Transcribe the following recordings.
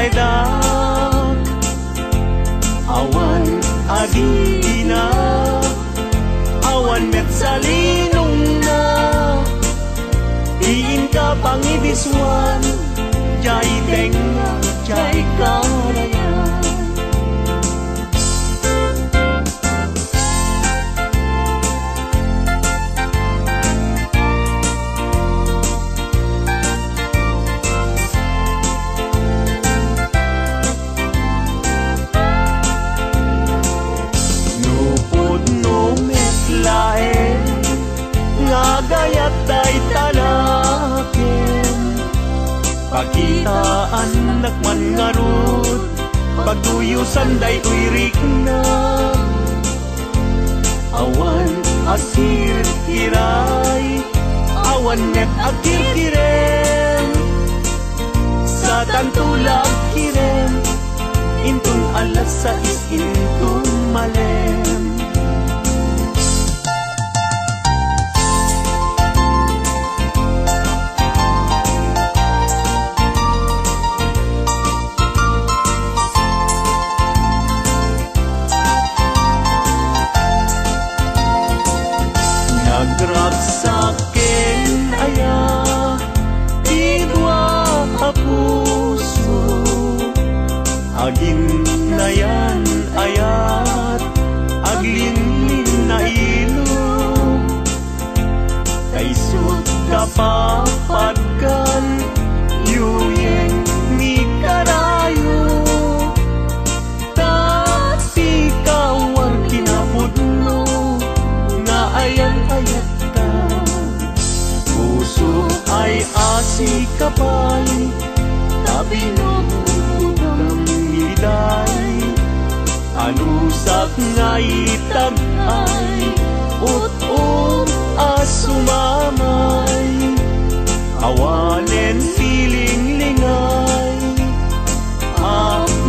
dak awan agina awan met salinong na diin ka pangibiswan jay tenga jay karayan gayat day talaken pakitaan nakman ngarut pagduyusan day uirik na awan asir kiray awan net akir kirem sa tantulag kirem intun alas sa intun malem nagraksaken aya idwa puso agin nayan ayat aglinlin na ilo kaisut kapapadkan yuyeng ni karayo tasi kawar kinapudno nga ayan ayat ay asi kapay tabinog ng iday anusak nga itagay ut-ut asumamay awanen siling lingay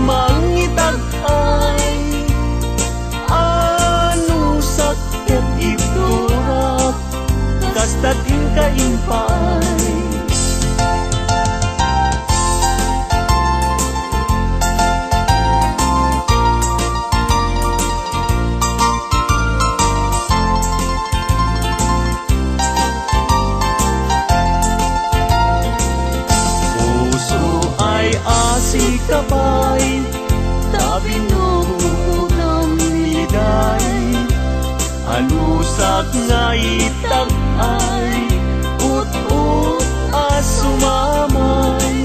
mangitagay anusak ket iturak kastatin kaimpay kapay tabinog ng iday anusak nga itagay ut-ut asumamay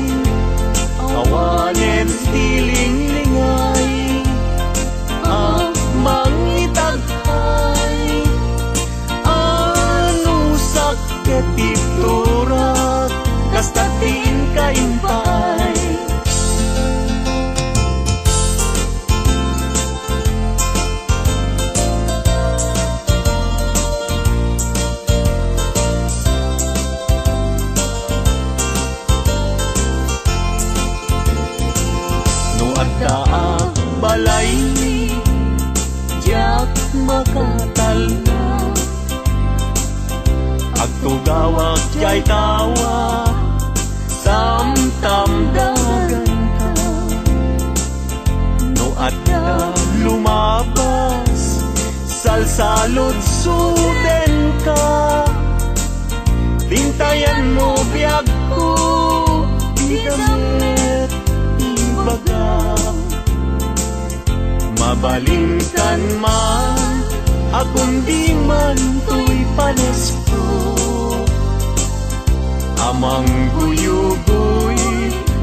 awanen tiling lingay mangitagay anusak ketiturak kastatin kaimpay balay jak makatalna agtugawak jay tawa samtam dagan ka no adda lumabas salsalod suden ka tintayan mo biyag ko bigamit ibaga mabalingkan man akong di man to'y panesko amang guyugoy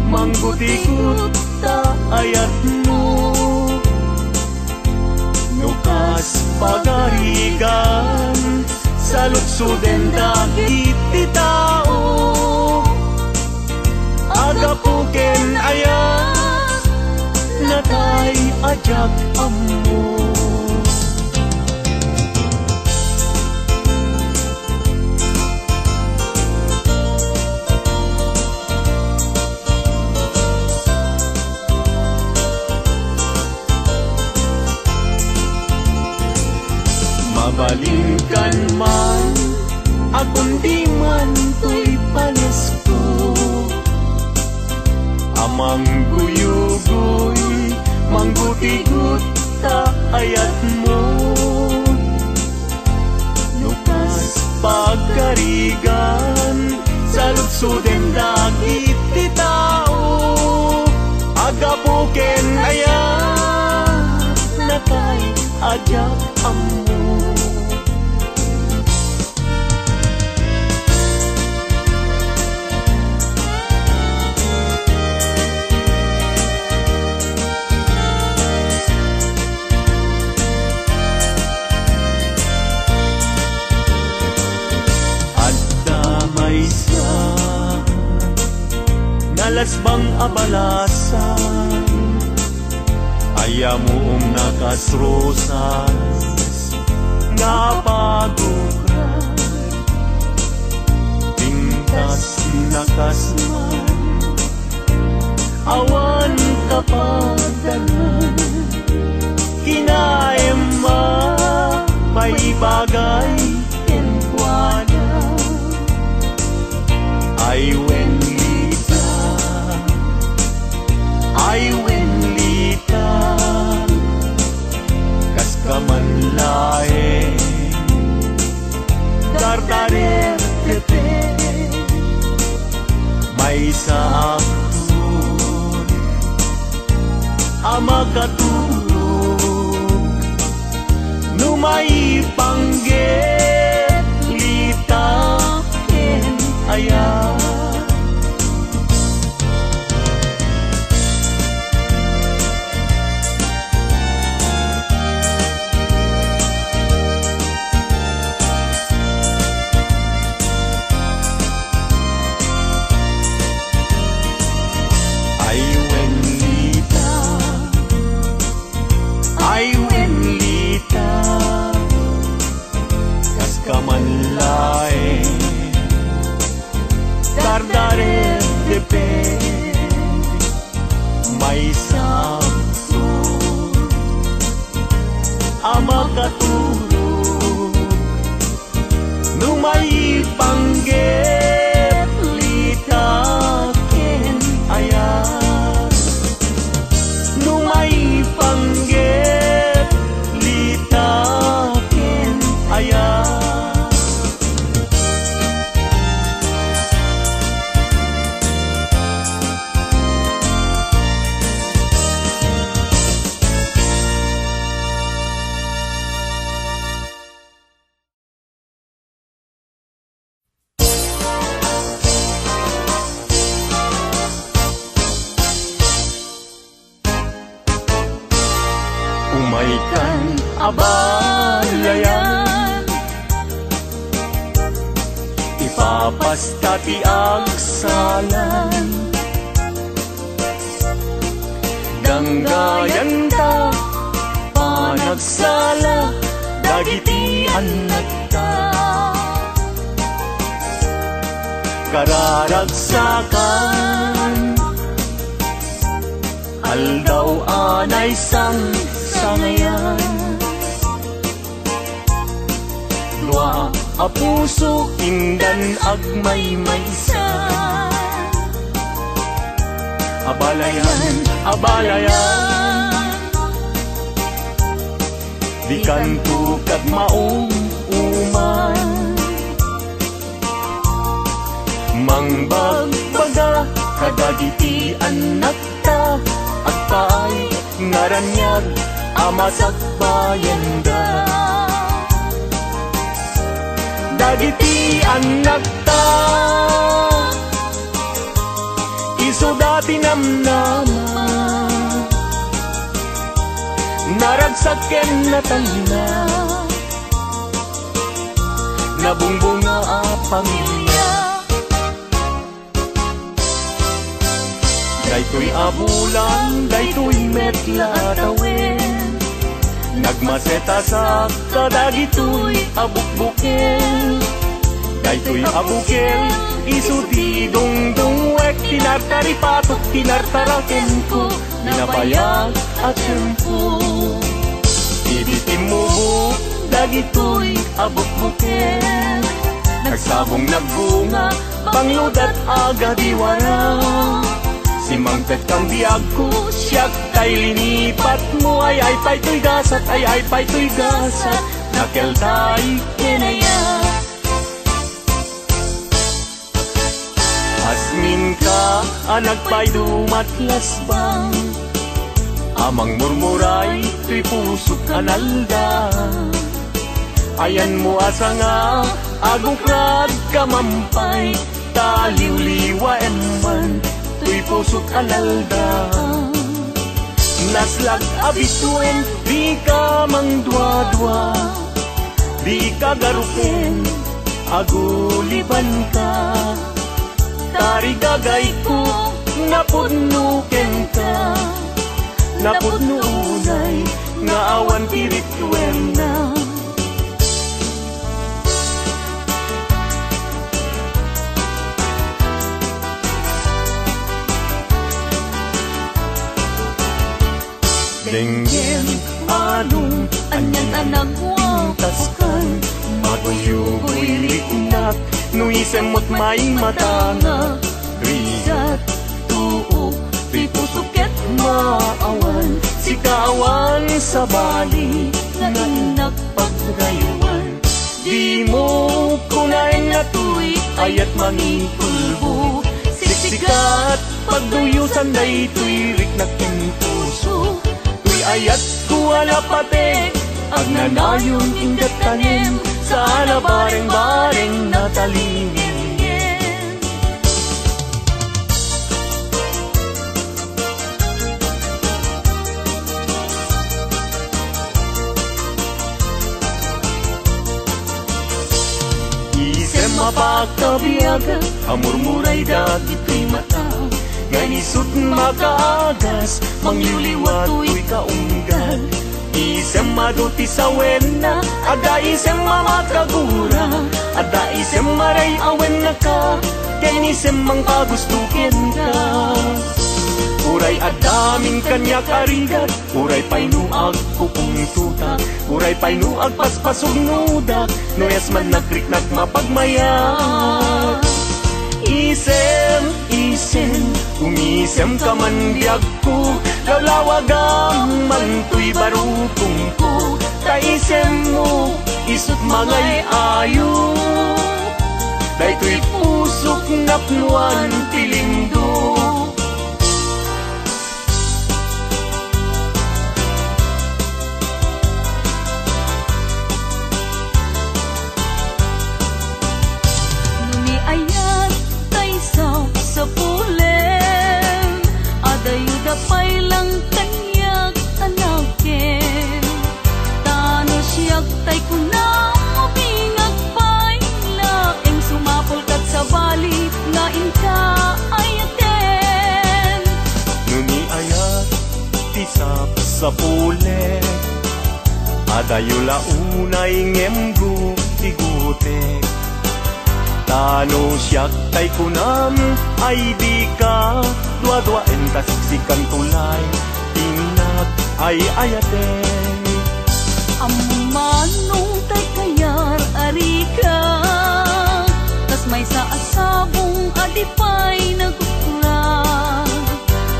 manggutikot ta ayat mo nukas pagarigan sa lutsuden dagit ti tao agapuken ayat natay ajak ammo mabalingkan man akong di man to'y panesko amang guyo sugoy manggutigot ta ayat mo. Nukas pagkarigan sa lutsuden dagit ti tao, agapuken ayat na kay ajak amo. Nalasbang abalasan, ayamoong nakasrosas nga pagukran, tingkas nakasman, awan kapagdanan, kinaema may bagay kenkwana. I wenlita kas kamanlae dardarer tepe may sa akun ama katulog numay pangget lita ken ayat. Dardarer tepe may samsun ama katulog numay pangget lita ken ayat, numay pangget lita ken ayat. Umaikan abalayan, ipapasta ti agsalan, danggayan ta panagsala dagiti anak ta, kararagsakan aldaw anay sangayan, dua a puso indan agmaymaysa, abalayan abalayan di kanto kag maong uman, mangbagbaga kadagiti anak ta at paay ngaranyag amasak bayanda, dagiti anak ta iso dati namnama, naragsaken na talina nabungbunga a pamilya, daytoy abulan daytoy metla tawen, nagmaseta sa kadagitoy abukbukel, daytoy abukel isuti dungdungwek, tinartaripatok tinartaraken ko minabayag at tiyempo, ibitim mo dagitoy abukbukel, nagsabong nagbunga pangludat aga diwara, Imangpet kang biyag ko, siyak tay linipat mo. Ay pa'y to'y gasat, ay pa'y to'y gasat. Nakel tay kinaya. Asmin ka, anak pa'y dumatlas bang. Amang murmuray, to'y pusok kanalda. Ayan mo asa nga, agokrad kamampay. Taliw-liwa eman, to'y pusok alalda. Naslag abituen, di ka mangdwa-dwa. Di ka garukin, aguliban ka. Tarigagay ko, napudnuken ka. Napudnunay, nga awan pirituel na. Denggen, anong, anyan anak wapakan. Maguyugoy riknak, nuisem mo't may matanga. Rigat, tuok, di pusuket maawan. Sikawan sa bali, nga inak paggayuan. Di mo kunain na tuy, ayat mangikulbo. Siksikat, pagduyusan na ito'y riknak ng puso. Tuy ayat kuwala patek, ang nanayon ingat tanim. Sana bareng-bareng natalingin. Isem mapakabiyaga, amurmuray dagito'y mata. Ganisut makaagas, mangyuliwa to'y kaunggal. Isem maduti sa wena, ada isem mamakagura. Ada isem maray awen na ka, kenisem mang pagustukin ka. Uray adamin kanya karigat, uray painuag kupong tutak. Uray painuag paspasog nudak, noyas man nagriknak mapagmayat. Isem, umisem ka man biyag ko. Lawlawagam man to'y barukong ko. Taisem mo, isut mangay ayo. Day to'y pusok napnuan tilindo. Nuni ayat tay sa pulem. Adayuda pa'y lang kanyak anakin. Tano siyak tay kunang mabingag pa'y laeng sumapol kat sa bali nga inka ayaten. Nuni ayat tisap sa pule. Adayula unay ngemgu tigutek. Tano siyak tay kunam ay di ka. Dua-dua entas sikan tulay, tinak ay ayaten. Among manong tay kayar arika. Tas may sa asabong adipay nagukura.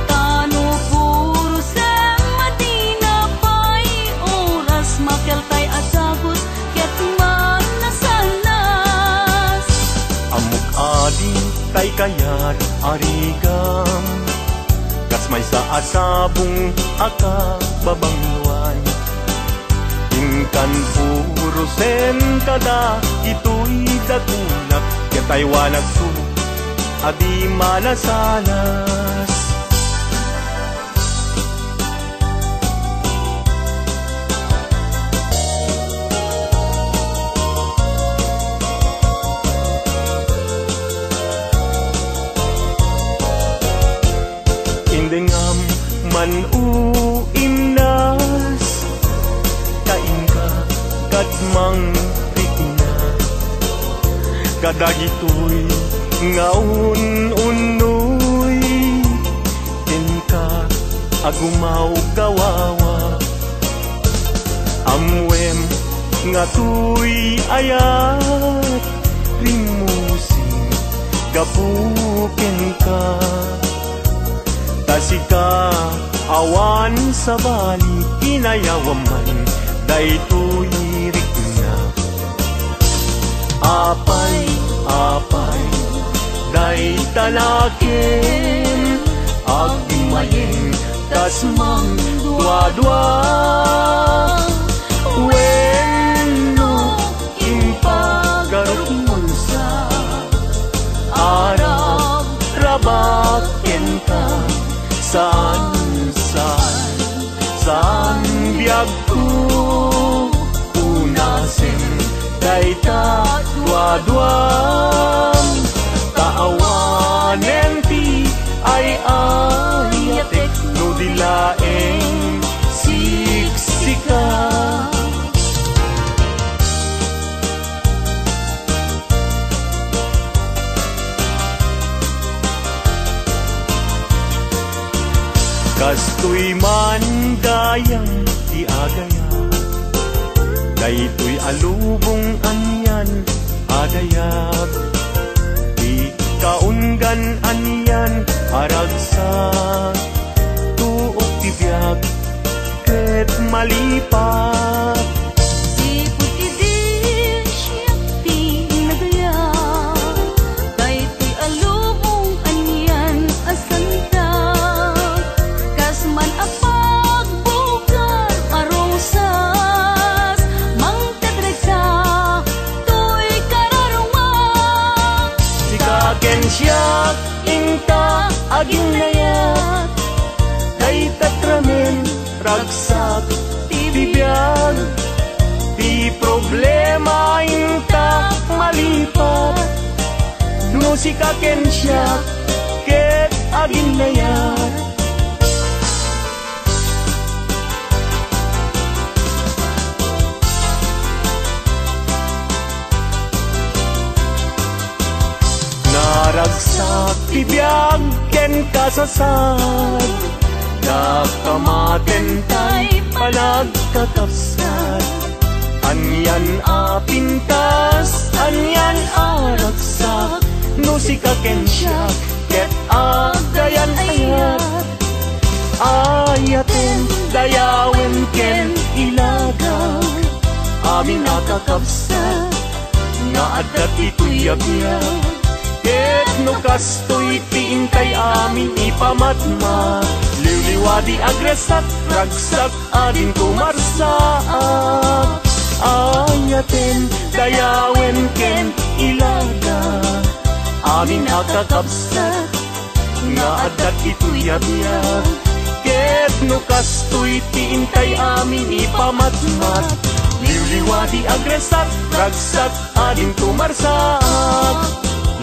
Tano puro sem madina pay oras. Makel tay asagot ket man nasanas. Amok adi tay kayat arigam. Kas may sa asabong aka babangluan. Ingkan puro sen kada ito'y dagunak. Ketay wanag ko adi malasanas. Indengam man uimnas, kain ka kadmang rikna. Kadagito'y ngaun-unoy, ken ka agumaw gawawa. Amwem nga tuy ayat, rimusing gapuken ka. Kasika awan sa bali kinayawaman daytoy rikna. Apay day tanakin agmayeng tasmang dua-dua. Wenno impagarumun sa Arab rabaken ka saan biag ko unasin dayta dua-duam kaawanen ti ay ayatek no dilaeng siksika. Kastoy man dayang ti agaya daytoy alubong anyan adayag di kaunggan anyan aragsak tuok ti biag ket malipat. Si puti din siya ti nagaya daytoy alubong anyan asanta kasman apag bugar arosas mangtadregsa toy kararumang Si kaken siyak inta aging layat daytat ramen ragsak ti bibiyag ti problema inta malipat no si kaken siyak ket aging layat. Naragsak tibiyag ken kasasad nakamaten tay panagkakapsat anyan apintas anyan aragsak no si kaken siya ket agayan ayat ayaten dayawen ken ilaga amin nakakapsat nga adat ito'y abiyag ket no kastoy ti intay amin ipamatma liwliwadi agresat ragsak adin kumarsaak ayaten dayawen ken ilaga amin akakabsat nga adat ito'y abiyag ket no kastoy ti intay amin ipamatmat liwliwadi agresat ragsak adin kumarsaak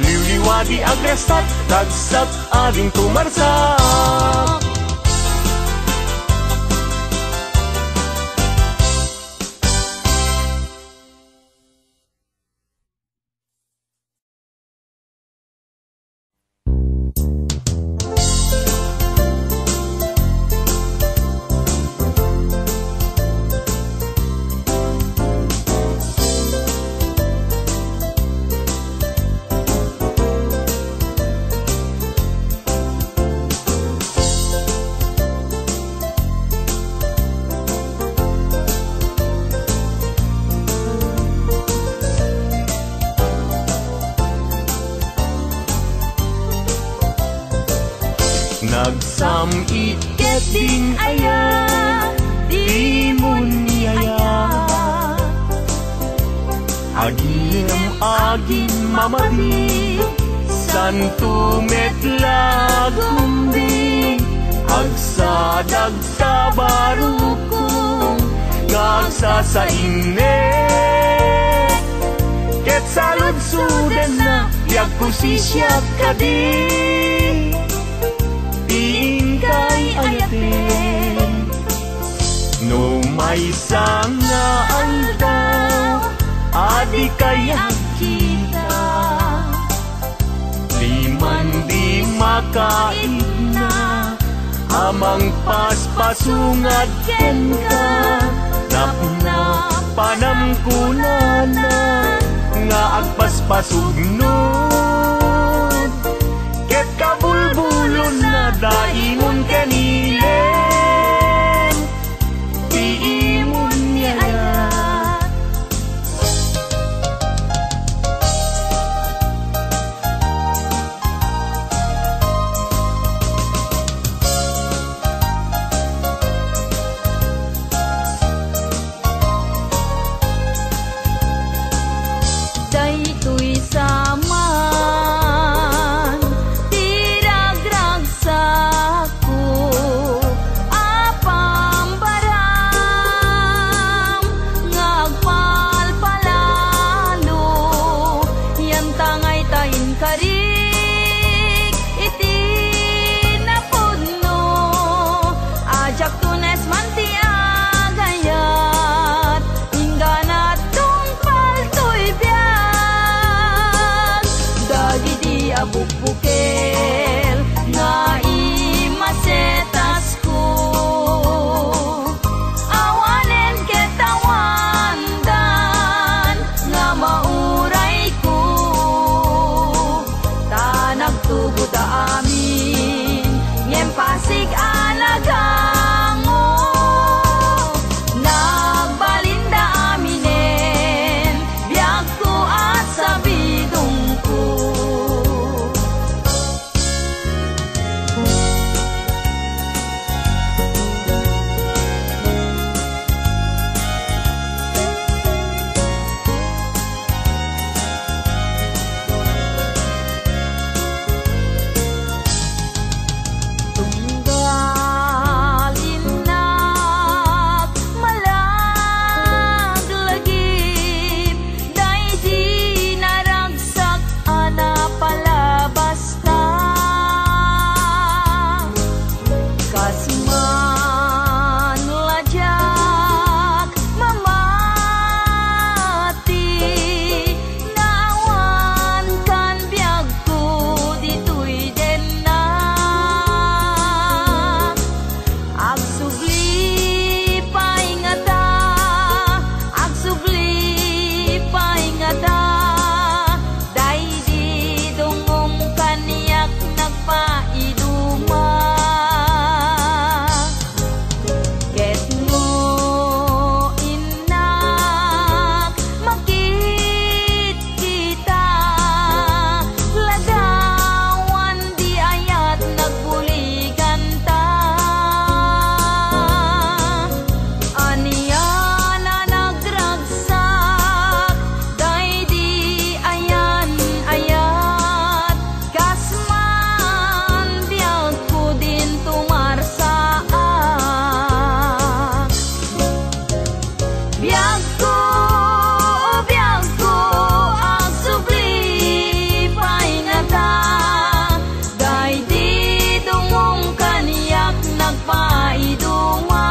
liwliwadi agresat ragsak ading kumarsak. Nagsamit ket din aya di mo niyaya agim mamadi santo metlag kumbing agsadag sa barukong ngagsasainnet ket saludsudan na yagkusisyak kadi tingkay ayaten no may sanga aldaw adi kayang kita di man di makain na amang paspasungad ken ka napna panamkunanan nga agpaspasugno ket kabulbulon na daimon kanilen ti imon niayat. Daytoy saman tiragragsak ko apambaram ngagpalpalalo yan tangay tayin karik iti napudno ajak tunes manti agayat ingganat tungpal to'y biag dagiti abukbukel nga imasetas ko awanen ketawandan nga mauray ko tanag tubo da amin ngem pasig alagango nagbalinda aminen biag ko at sabidong ko. Tunggal inak malaglagip day di naragsak ana palabasta kasman ladyak mamati nawan kan biag ko dito'y denna agsubli paingata day di dungong kaniyak nagpaiduma ket mo inak makit kita ladawan di ayat nagbuligan ta aniya na nagragsak day di ayan ayat kasman biag ko din tumarsaak biag ko agsubli paingata day di dungong kaniyak nagpaiduma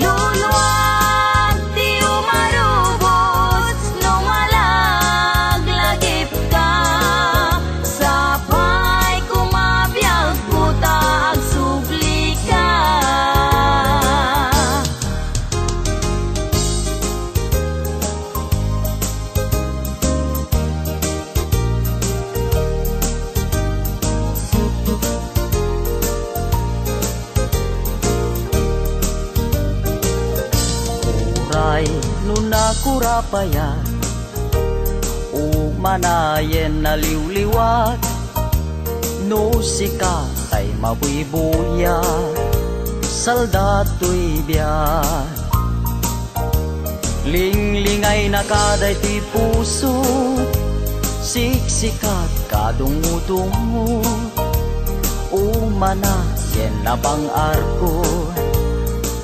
luluwag ti umarubos no malaglagip ka sapay kumabiag ko ta agsubli ka. Uray nunakurapayan umanayen naliwliwat no sika tay mabuibuya saldato'y biyan linglingay na kaday ti puso siksikat kadungo-dungo umanayen na bang arko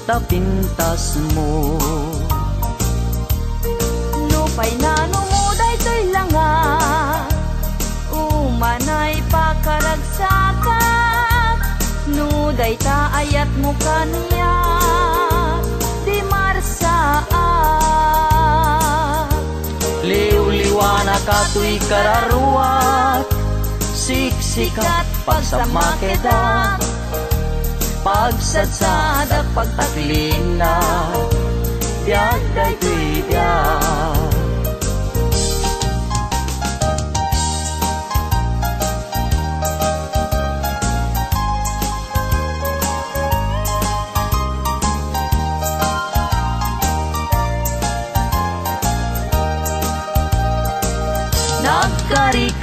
tapintas mo Nupay na numuday to'y langa umanay pakaragsakat nuday ta ayat mo kaniya di marsaak liw-liwana kato'y kararuat siksikat pagsamakeda pagsadsadak pagtaklina biag daytoy biag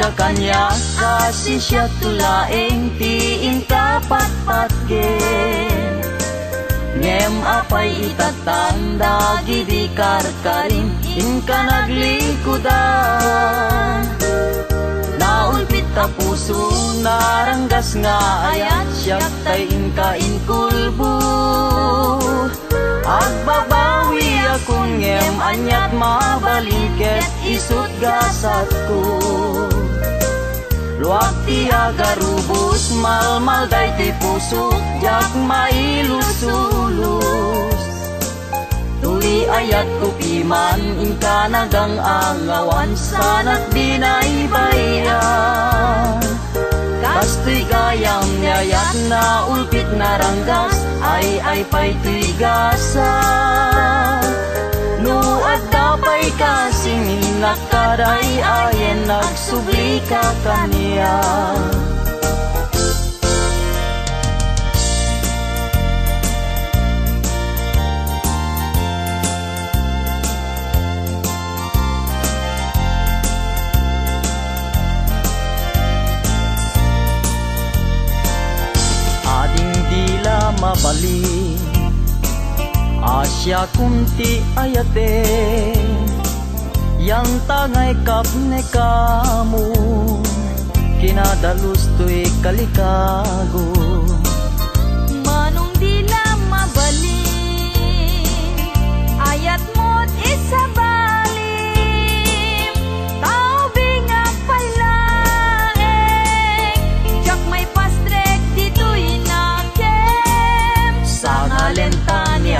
kakanya kasi siya tulaeng tiin kapat-pat gen. Ngem apay itatanda gidi karkarin inka naglikudan. Naulpit ta puso naranggas nga ayat siyak tay inka inkulbo. Agbabawi akong ngem anyat mabalingket isut gasat ko. Luwag ti agarubos malmal day ti puso jak mailusulus. Tuli ayat ko piman inka nagang angawan sanat binaybayan. Kastoy gayam nyayat na ulpit naranggas ay pa'y tuy gasa. No at dapay kasing inakaday ayen nagsubli ka kaniya. Mabali Asya kunti ayate yang tangay kapne kamu kinadalus tu'y kalikago. Manong dila mabali ayat mo't isabalim tao bingak pailaeng jak may pastrek dito'y sangalenta ni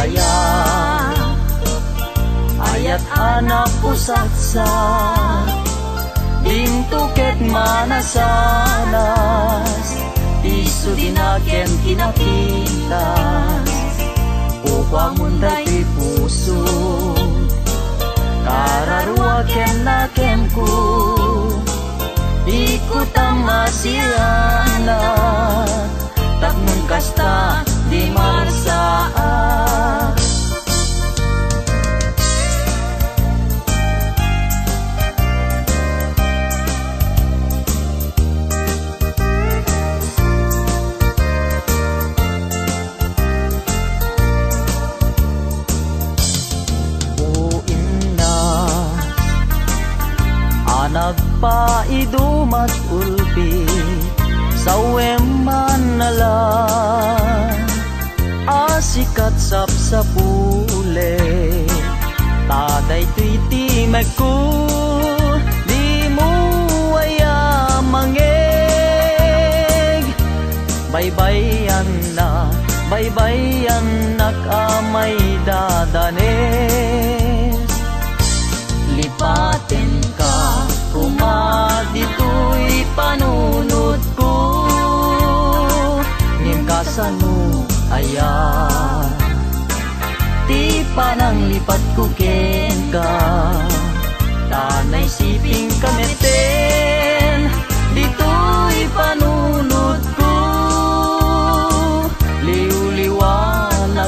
ayat anak pusatsa dintuket manasanas tiso dinaken kinapitas upang munday puso kararwaken naken ko ikutang masirana takmun kasta di marsaat. Anak pa idumat ulpi sawem manalan asikat sap sa pule taday tuiti magku di mo aya mangeg baybayan nak amay dadanes lipaten ka kumadito'y panunod ko ngim kasano ayan ti panang lipat ko ken ka tanay siping kameten dito'y panunod ko liwliwana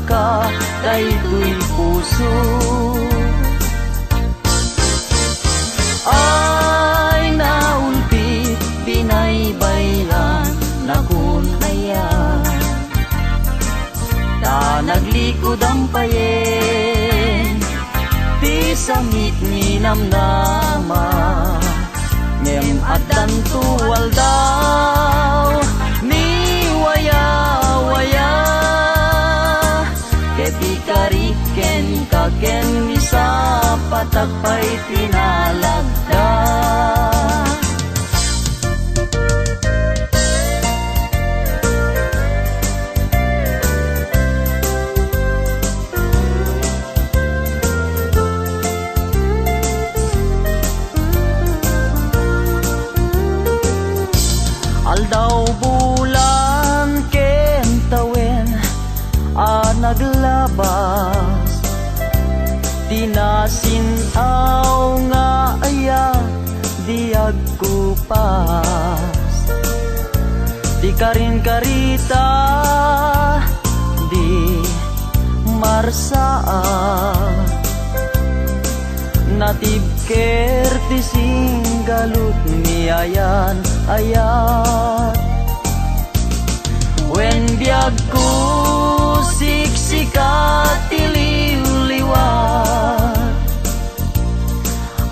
ka dayto'y puso ay naulpit binaybayan nakunayan ta naglikod ang payen ti sangit ni namnama ngem addan tuwal daw ni waya keti kariken kaken bisa patakpay pinalagda. Aldaw bulan ken tawen naglabas tinasinaw nga aya diag kupas di karin karita di marsaa natib kertising galut ni ayan-ayat. Wen biag ko siksikat tiliw-liwat,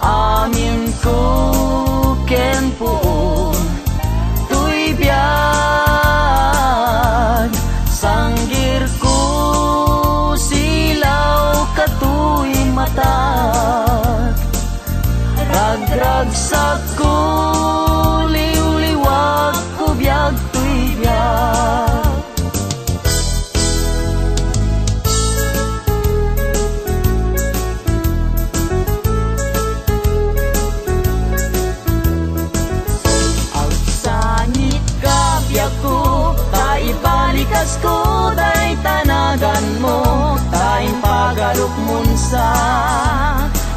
amin ko ken puon tuy biag, sanggir ko silaw katuy matat, ragrag sa ko liw-liwag ko biag tuy biag. Ibalikas ko day tanagan mo, tayong pagaruk munsa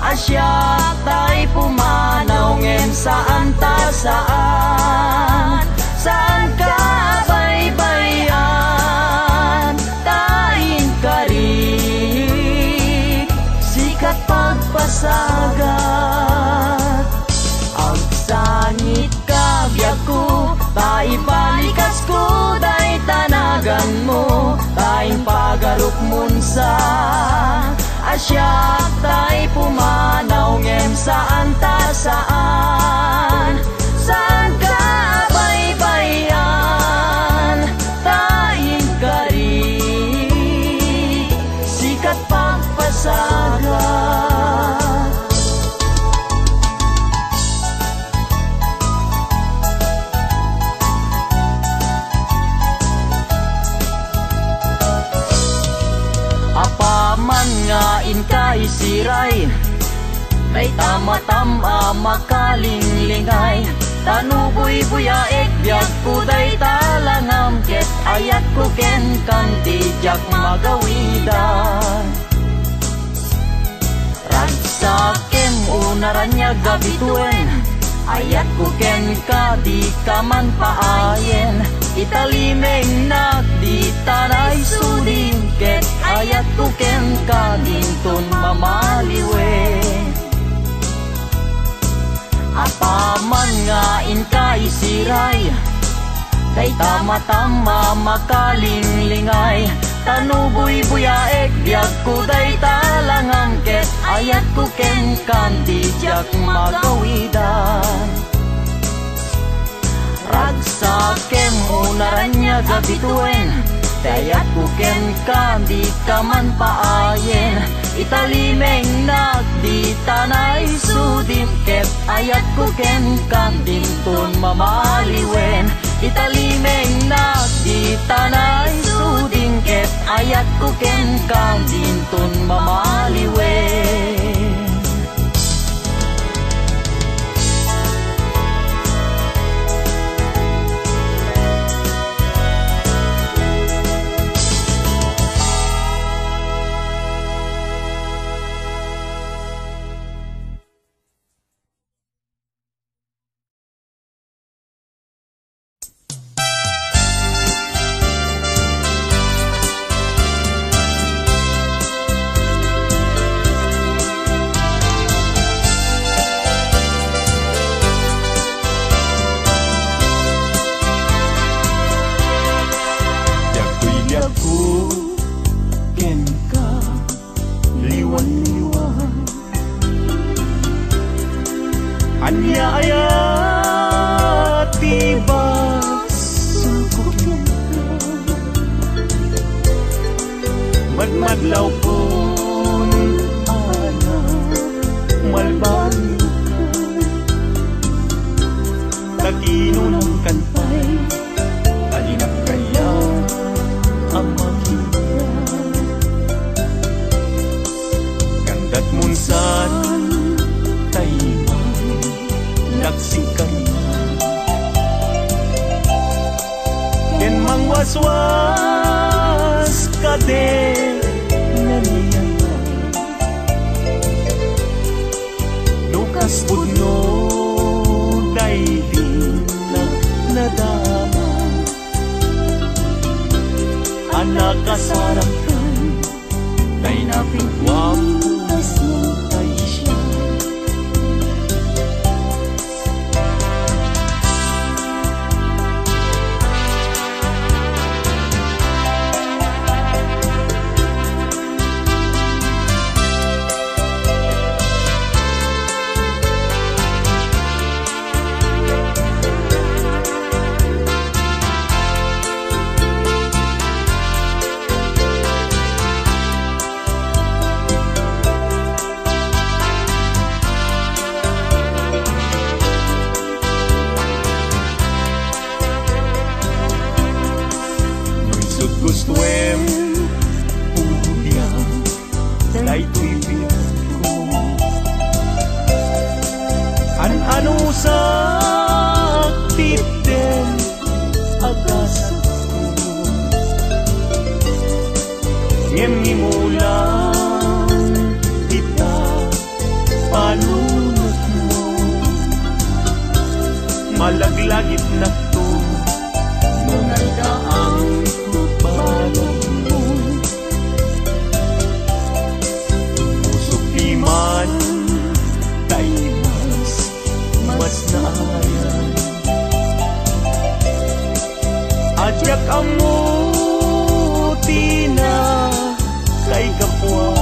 Asya tay pumanaw ngem saan ta saan, saan ka baybayan, tayong karik sikat pagpasagat. Ang sangit ka biag ko, tay balikas ko day tanagan mo, tayong pagaruk munsa Asya tay pumanaw ngem saan ta saan, saan ka baybayan, tayong karik sikat pagpasagat. Apaman nga inkay siray, may tama-tama makalinglingay, tanuboy-buyaek biag kuday talangam ket ayat ko ken kanti jak magawidan. Ragsakem unaranya gabituen, ayat ko ken ka di kaman paayen, italimeng nak di tanay sudin ket ayat ko ken ka dinton mamaliwe. Apaman nga inkay siray, day tama-tama makalinglingay, tanuboy-buyaek biag kuday talangam ket ayat ko ken kanti jak magawidan. Ragsakem unaranya gabituen, dayat ko ken kanti kaman paayen, italimeng nak di tanay sudim ket ayat ko ken kantin tun mamaliwen, italimeng nak di tanay sudim ket ayat ko ken kantin tun mamaliwen. Anya ayat tiba sukukin ka, madmadlaw pun ana malbang ka, kaginunang kanpay alinak kaya ang makita, gandat munsan naksikan ken mangwaswas kade naniyan nukas pudno daydin na nadama, anak kasarangkan day napingwam tas tay siya, agasat ko. Ngem imulang kita panunot mo, malaglagit na to nung nagdaang tubalan mo. Pusok di man tayo mas naayan, adyak ang muti na kay kapwa,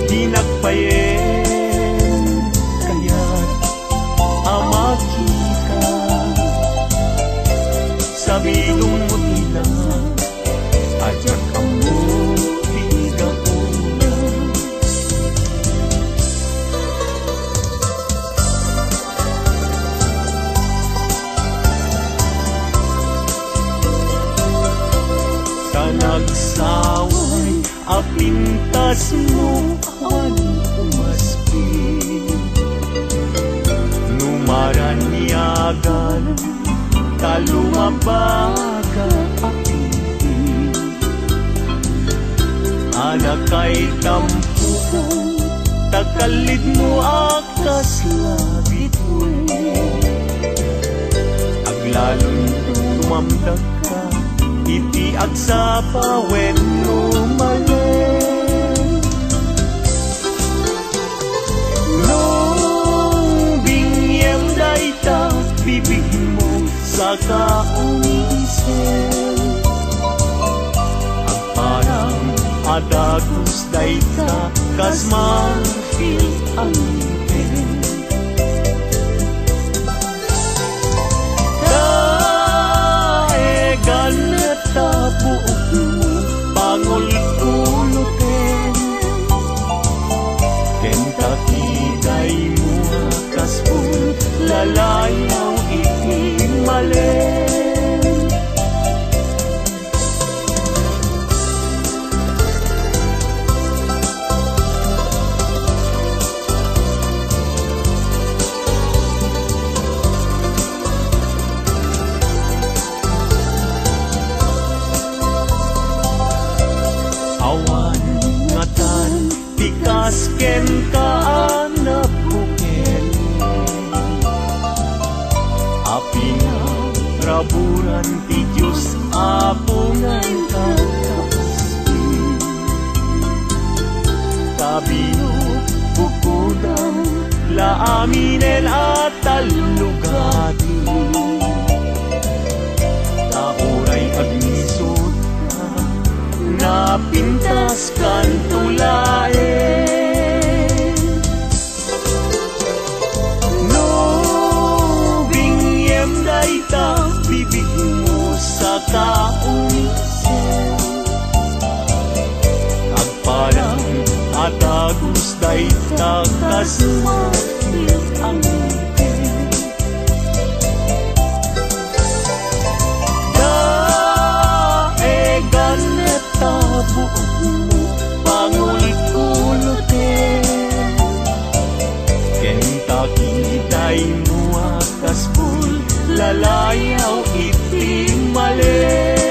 di nagpayen kaya't amaki ka, sabidong muti na adyak ang muti kapwa. Nagsaway apintas mo ang umaspi, numaranyagan talumabaga apiti, anak kay tampuko takalid mo akas labit mo, aglalon tumamdag ka iti agsapa when lumalen. Nung bingyem dayta bibig mo sa kaunisen, agparang adagos dayta kas marfil ang ngipin. Tabuok mo pangol kulutin, kentakiday mo kaspul lalayaw itimalen. Awan ngatan tikas ken kaan na bukel, api na raburan ti Diyos apungan kakaspi, kabino bukudang laaminen at talugati, tauray agnisot napintas kan tulaen. No bingyem dayta bibig mo sa kaunisen, agparang atagos dayta kas marfil ang ngipin. Tabuok mo pangol kulutin, kentakiday mo akaspul lalayaw itimalen.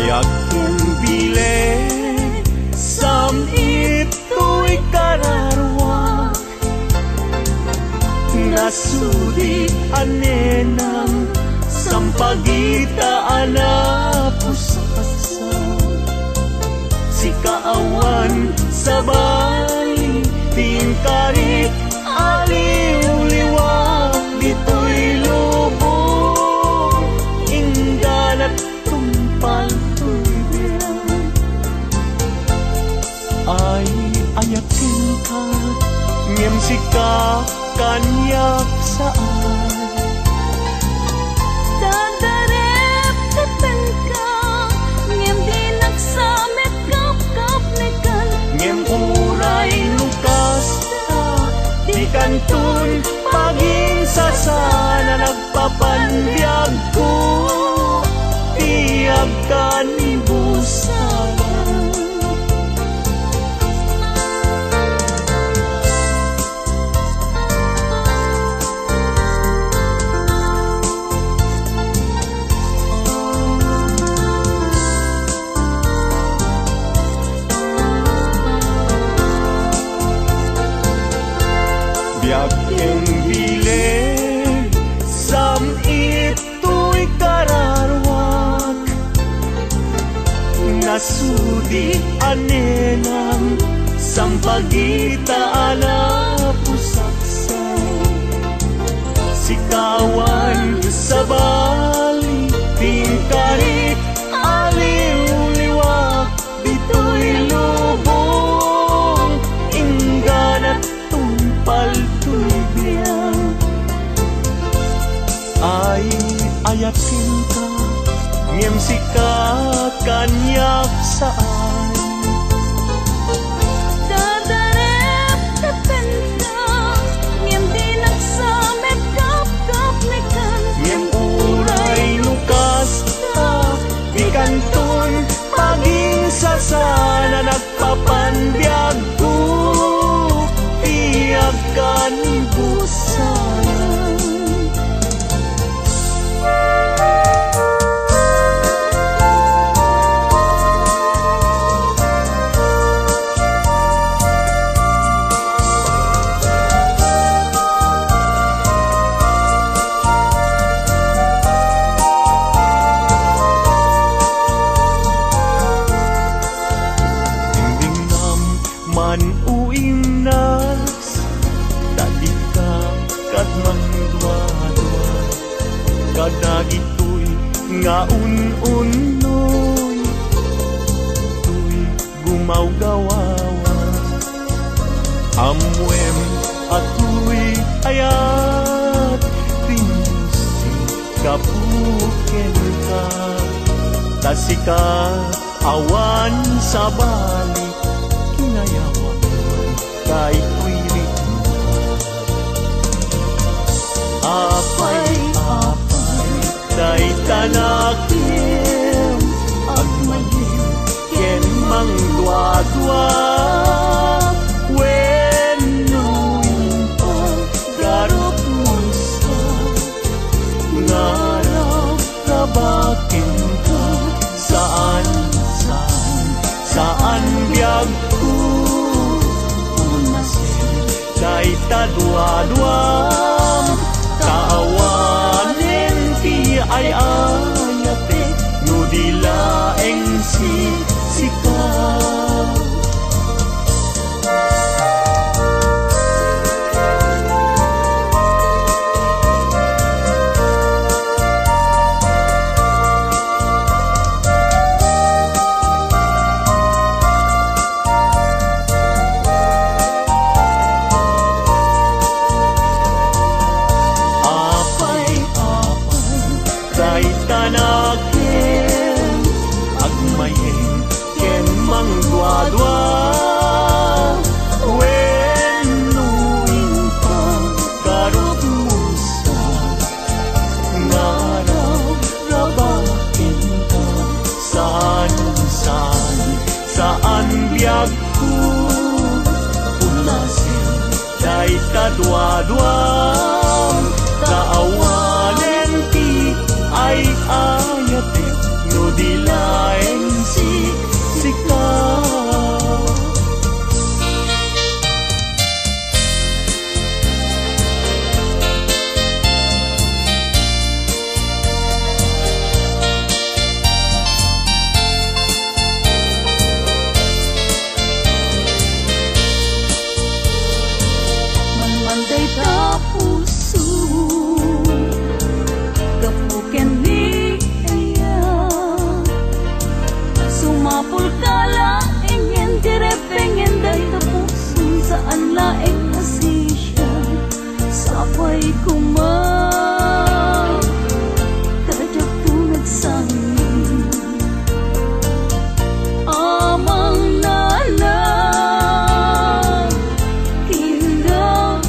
Yakin bileg sam ito'y kararwa, nasudi anenang sampagita anapusasa, si kaawan sa bali tingkarit aliw-liwak dito'y lubong indalat tumpal ay ayakin ka, ngem sika kanyak saan. Dadarep teten ka, ngem di nagsamet kap-kap nekan, Ngem uray lukas ta, paginsasana nagpapanbiyag ko tiyag kanibusan. Biag eng bileg sam ito'y kararwak nasudi anenang sampagita ala pusaksay sikawan sa bali tingkahit aliw-liwak dito'y lubong ingganat tumpal-tuy biyang ay ayatin ka ngem sika kanyak saan Dadarep tepenta ngem di nagsamet kap-kap nekan ngem uray lukas ta ikantun paginsasana nagpapanbiyag ko tiyag kanibusan. Man uing nas dadi ka kadmang dua-dua kadagitoy nga un-unoy tuy gumaw-gawawa amwem atoy ayat tinusi kapuken ka tasika awan sa balik kinayawan kay tuwirik apay kay tanakim agmagim ken mang dua-dua wenuin pang garot musa ngarap rabakin ka saan biyag ko unasin kay tadua-duam kaawanin ti ay ayate no dilaeng sika tanakin agmayin ken mang dua-dua wenuin pang karot musa ngaraw rabakin ka saan biyag ko unasin kay kadua-dua kaawanen ti ay ayate no dilaeng sika manday ta puso kapuken ni aya sumapul kala ingin direpengen day ta puso saan laeng nasisya sapay kumang kadyak po nagsangin amang nalang kindak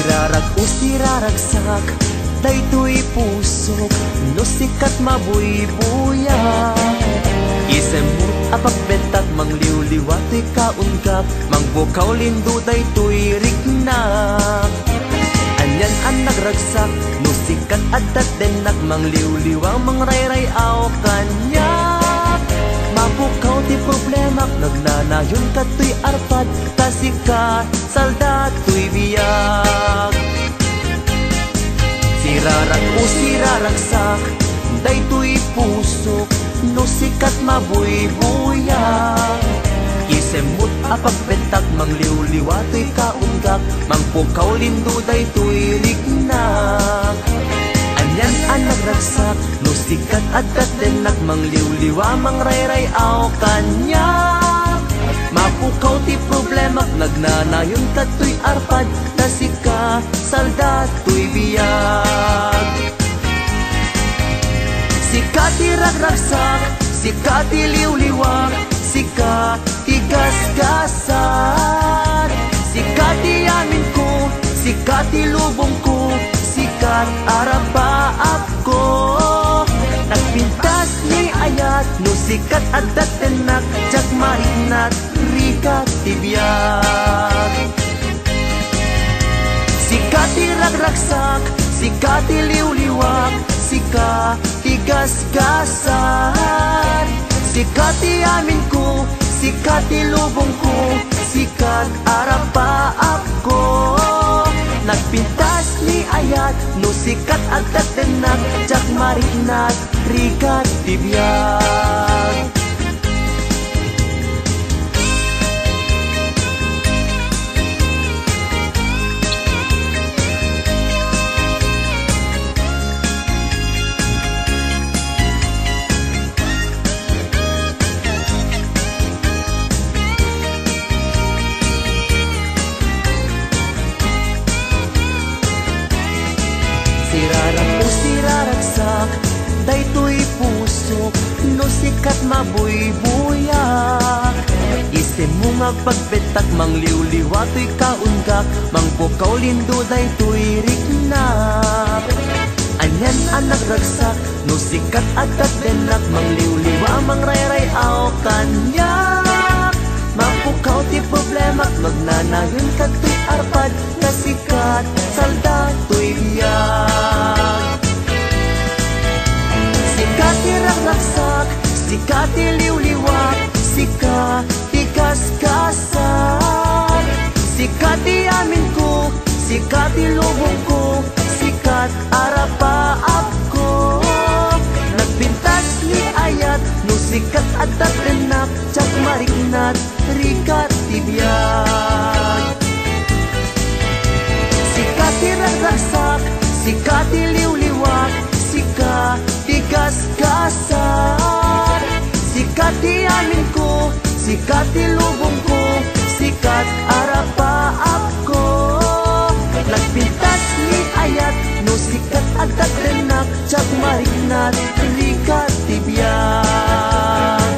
Sirarag o siraragsak, daytoy pusok, no sikat mabuybuya. Isemut apagbentak, mangliwliwat to'y kaungkap, mangbukaw lindo daytoy rignak. Anyan ang nagragsak, no sikat adat denak, mangliwliwang mangrayrayaw kanyak. Mabukaw ti problemak, nagnanayon ka to'y arpad, kasi ka salda to'y biyag. Sirarag o siraragsak, daytoy pusok, no sikat mabuybuyak. Isemut apagbentak, mangliwliwa to'y kaunggak, mangpukaw lindo daytoy rignak. Anyan ang nagragsak, no sikat adat denak, mangliwliwa mangrayrayaw kanyak. Mapukaw ti problemak, nagnanayon ka to'y arpad, kasi ka salda to'y biyag. Sika ti ragragsak, sika ti liwliwak, sika ti gasgasan. Sika ti amin ko, sika ti lubong ko, sikat arapaap ko. Nagpintas ni ayat, no sikat adat tenak, jak marinat rikat ti biyag. Sika ti ragragsak, sika ti liwliwak, sika ti gasgasan. Sika ti amin ko, sika ti lubong ko, sikat arapaap ko. Nagpintas ni ayat, no sikat adat denak, jak marinat rikat ti biyag. Sirarag o siraragsak, daytoy pusok, no sikat mabuybuyak. Isemung agpagbetak, mangliwliwa to'y kaunggak, mangpukaw lindo daytoy rignak. Anyan ang nagragsak, no sikat adat denak, mangliwliwa mangrayrayaw kanyak. Mapukaw ti problemak, magnanayon ka to'y arpad, kasikat salda to'y biyag. Sika ti ragragsak, sika ti liwliwak, sika ti gasgasan. Sika ti amin ko, sika ti lubong ko, sikat arapaap ko. Nagpintas ni ayat, no sikat adat denak, jak marinat rikat ti biyag. Sika ti ragragsak, sika ti liwliwak, sika ti gasgasan. Sika ti amin ko, sika ti lubong ko, sikat arapaap ko. Nagpintas ni ayat, no sikat adat denak, jak marinat rikat ti biyag.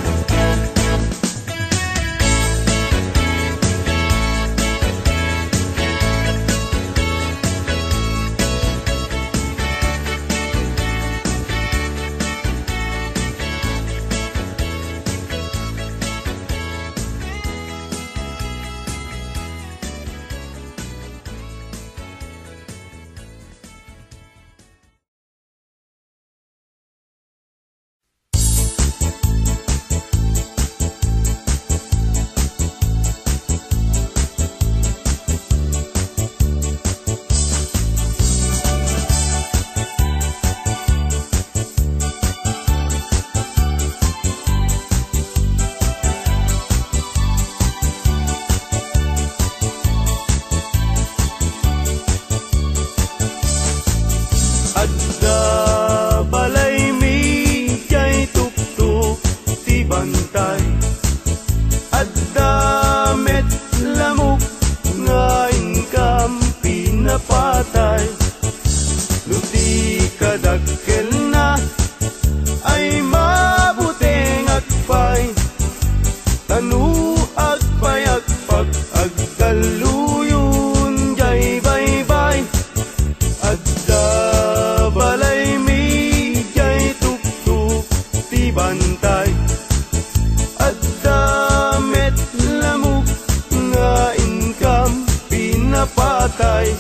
patay.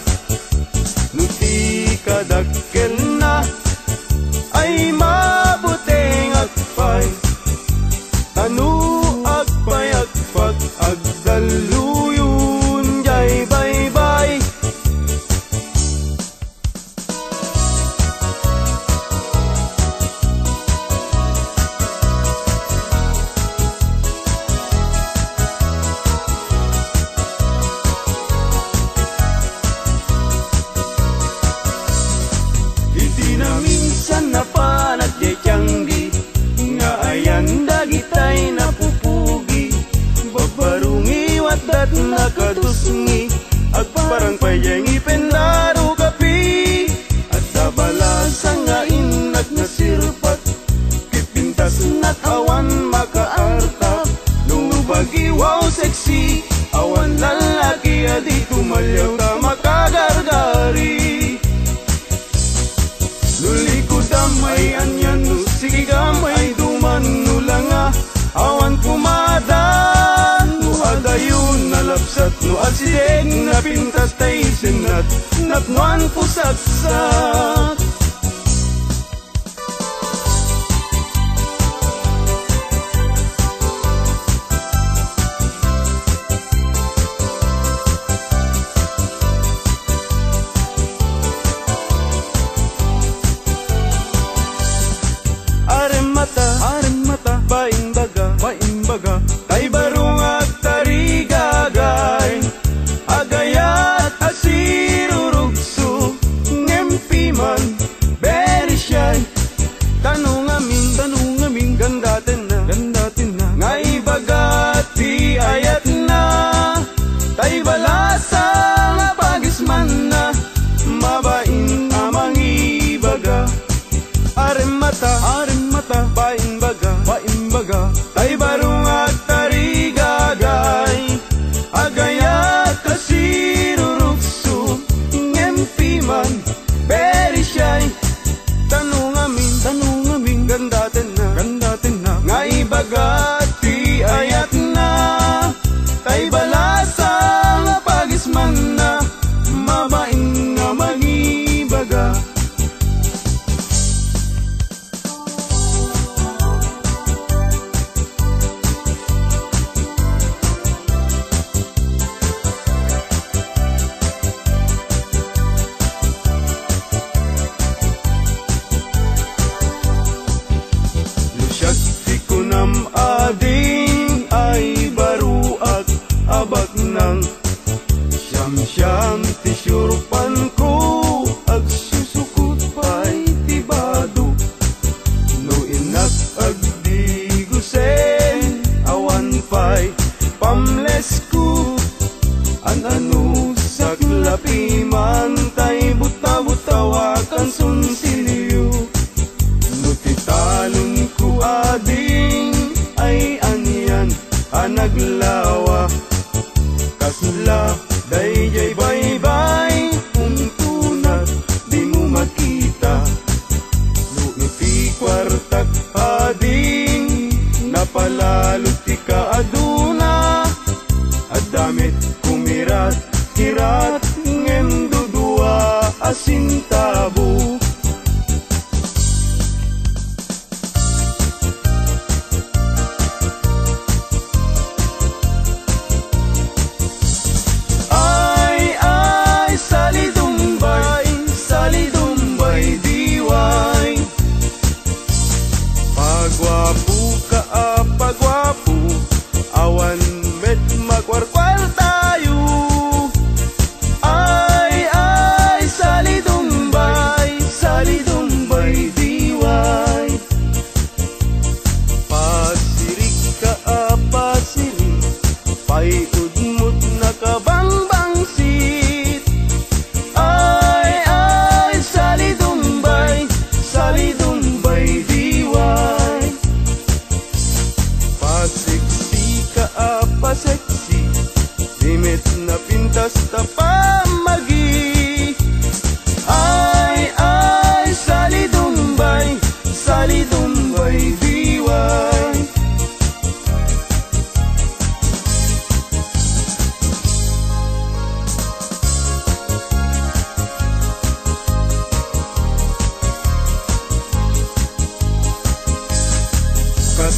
Nuti kadakkel na ay mabuting agpay. Tanu agpay agpag agdaluyun jay bye-bye. Minsan na panat jay tiyanggi nga ayan dagitay napupugi. Babarungi wadat nakatusngi agparang payay ngipendaro kapi. At dabalasa nga inag na sirpat kipintas nat awan makaartap. Nubagi wow sexy awan lalaki adi kumalyaw ta makagargari. Luli ko damay anyan no sige gamay duman no langa awan kumadan no adayon nalapsat no asideg na pintas tay senat natnuan pusaksak. Aremata, baimbaga, tay barong agtarigagay. Agayat asirurugso, ngempiman, very shy. Tanong amin, gandatin na, ngay bagati ayat na. Tay balasa, pagisman na, mabain amang ibaga. Aremata, baimbaga, tay barong agtarigagay. Agayat kasirurukso, ngempiman, very shy. Tanong amin, gandatin na, ngay bagati ayat na. Tay balasa, pagisman na, mabain nga magibaga. Ading ay baruak abak nang siyam-siyam tisyurpan ko agsusukot pa'y tibado. No inak agdi gusen awan pa'y pamles ko. An-ano saklapi man tay buta-butawakan sunsilyo. No titalon ko ading ay aniyan anaglawa kasla dayjay bye-bye. Kung tunat di mo makita no iti kwartak ading napalalot ti kaaduna. At damit kumirat kirat ngem dudua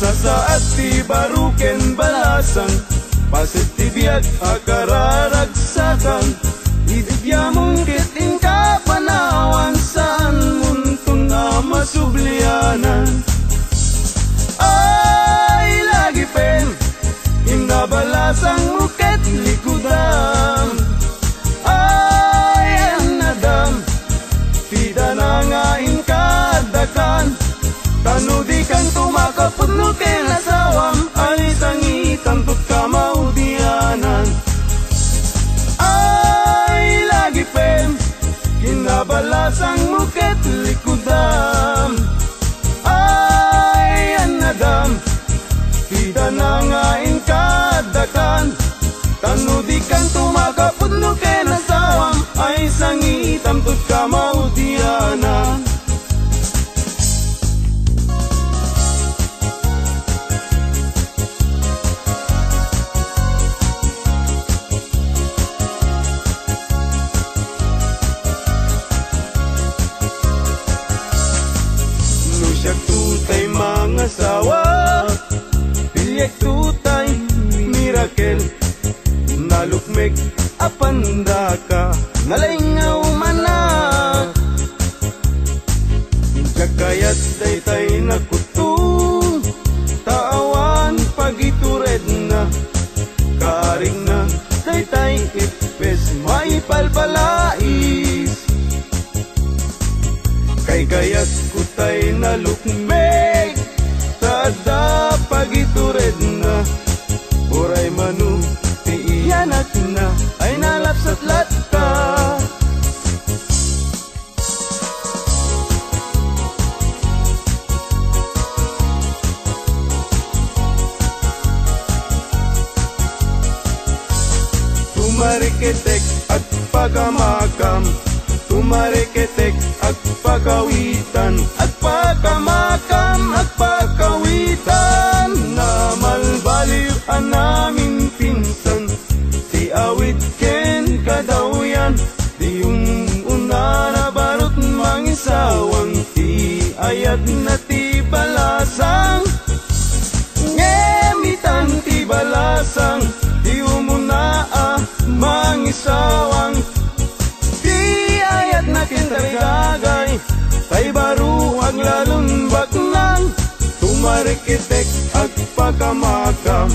Sasaat ti baruken balasan, pasit ti biag akararagsakan, idibyamun kiting kapanawan, saan muntong na masublianan. Ay lagi pen, inabalasang muket likudan. Ay anadam, tida na nga inkadakan, tanudikan tumakapudno ken asawam, ay sangitan tut kamaudianan. Ay lagi pen, inabalasang muket likudan. Ay anadam, tida na nga inkadakan, tanudikan tumakapudno ken asawam, ay sangitan tut kamaudianan. Tutay mga sawa, pilyek tutay mirakel, nalukmek apanda ka, nalaingaw manak. Kagayat daytay nakutung, taawan pagitured na, karing na daytay ipes maipalpalais. Kay gayat kutay nalukmek, tada pagitured na, uray manu ti iyanak na, ay nalapsat latta. Tumariketek at pagamakam, tumariketek at pagawitan, at pagamakam at pagawitan, na malbaliw namin pinsan, ti awit ken kadawyan, ti yung una na barot mangisawang, ti ayat na ti balasang, ngemitan ti balasang, ti umuna mangisawang, na kintarigagay, tay baru ag lalun baknang, tumarikitek ag pagamakam,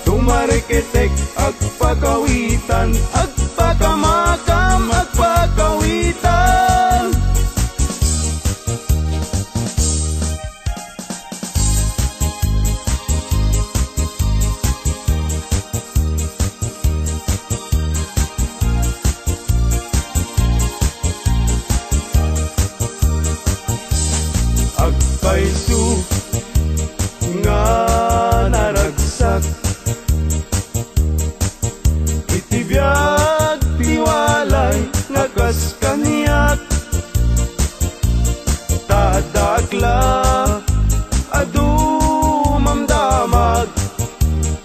tumarikitek ag pagawitan, ag pagamakam ag pagawitan. Agpaisu nga naragsak, itibiyag tiwalay nagas kaniyak, tadakla adumamdamag,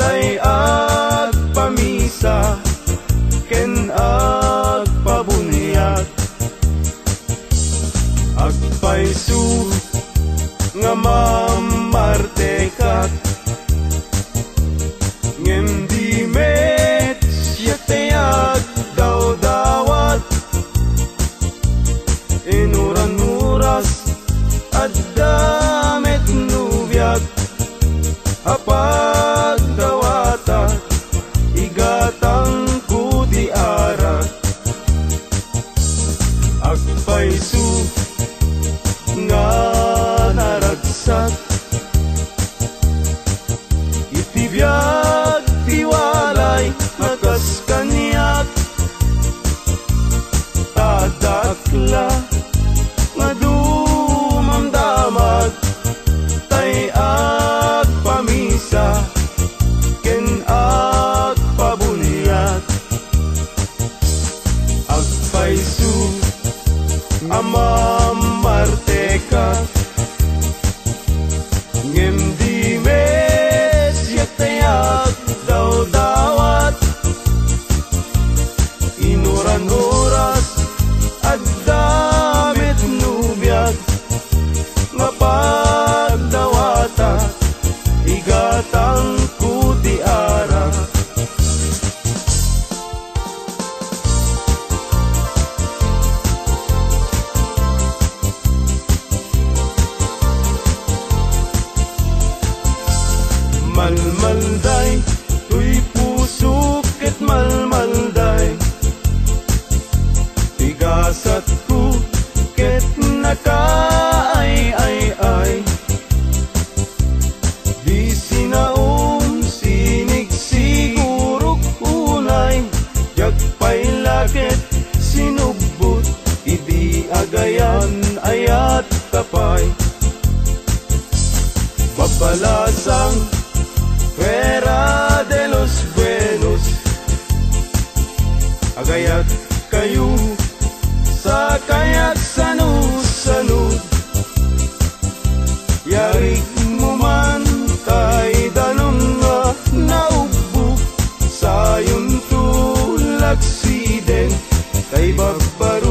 tay ag pamisa ken ag pabuniyag. Agpaisu nga mamartekat, ngem di met siyatayag daw dawat, inuran-uras at damit nubiyag, apag dawata igatang kuti arat. Agpaisu nga naragsak, itibiyag tiwalay nagas kaniyak, tadakla nga dumamdamag, tay ag pamisa ken ag pabuniyat. Agpaisu amamartekat, ngem di mes yatayag daw dawat, inuran oras at dami Balasat ko ket nakaay-ay-ay. Di sinaom sinig siguro unay, yagpay laket sinubot, idi agayan ayat tapay. Babalasang Fuera de los Buenos, agayat kayo sa kayak sanud-sanud. Yarik mo man tay danong nga naubok, sayon tulak siden kay babaro